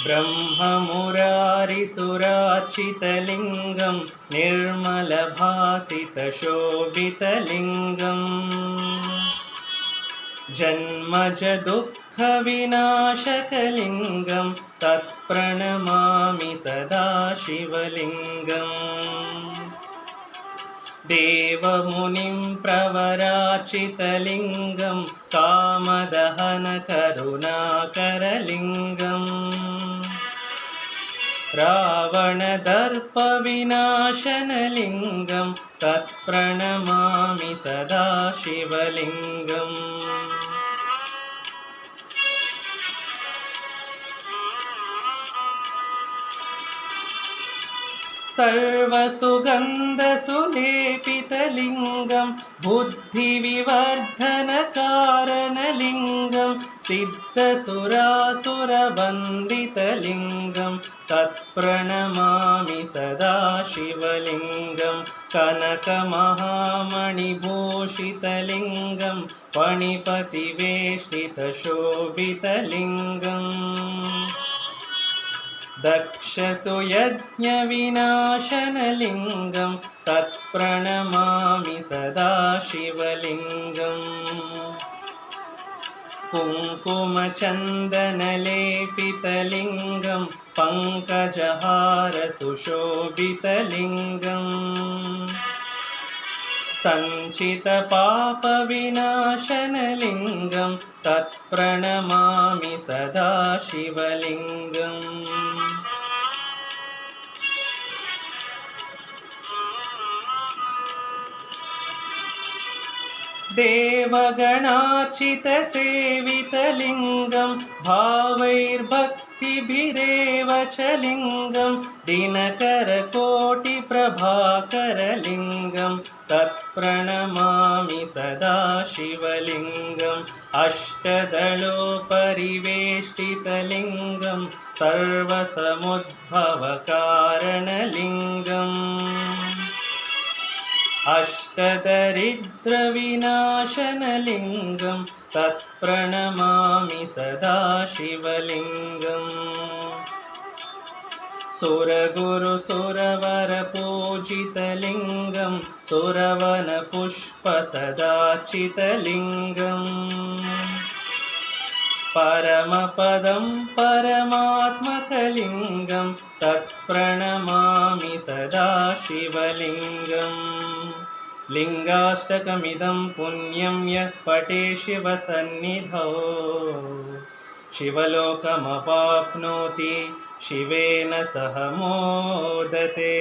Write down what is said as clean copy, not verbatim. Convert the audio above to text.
ब्रह्ममुरारिसुरार्चितलिङ्गं निर्मलभासितशोभितलिङ्गम् जन्मजदुःखविनाशकलिङ्गं तत्प्रणमामि सदा शिवलिङ्गम् देवमुनिं प्रवरार्चितलिङ्गं कामदहनकरुणाकरलिङ्गम् रावणदर्पविनाशनलिङ्गं तत्प्रणमामि सदा शिवलिङ्गम् सर्वसुगन्धसुलेपितलिङ्गं बुद्धिविवर्धनकारणलिङ्गं सिद्धसुरासुरवन्दितलिङ्गं तत्प्रणमामि सदा शिवलिङ्गं कनकमहामणिभूषितलिङ्गं फणिपतिवेष्टितशोभितलिङ्गम् दक्षसुयज्ञविनाशनलिङ्गं तत्प्रणमामि सदा शिवलिङ्गम् कुङ्कुमचन्दनलेपितलिङ्गं पङ्कजहारसुशोभितलिङ्गम् सञ्चितपापविनाशनलिङ्गं तत्प्रणमामि सदा शिवलिङ्गम् देवगणार्चितसेवितलिङ्गं भावैर्भक्तिभिरेव च लिङ्गं दिनकरकोटिप्रभाकरलिङ्गं तत्प्रणमामि सदा शिवलिङ्गम् अष्टदलोपरिवेष्टितलिङ्गं सर्वसमुद्भवकारणलिङ्गम् अष्टदरिद्रविनाशनलिङ्गं तत्प्रणमामि सदा शिवलिङ्गम् सुरगुरुसुरवरपूजितलिङ्गं सुरवनपुष्पसदाचितलिङ्गम् परमपदं परमात्मकलिङ्गं तत्प्रणमामि सदा शिवलिङ्गम् लिङ्गाष्टकमिदं पुण्यं यः पठे शिवसन्निधौ शिवलोकमवाप्नोति शिवेन सह मोदते।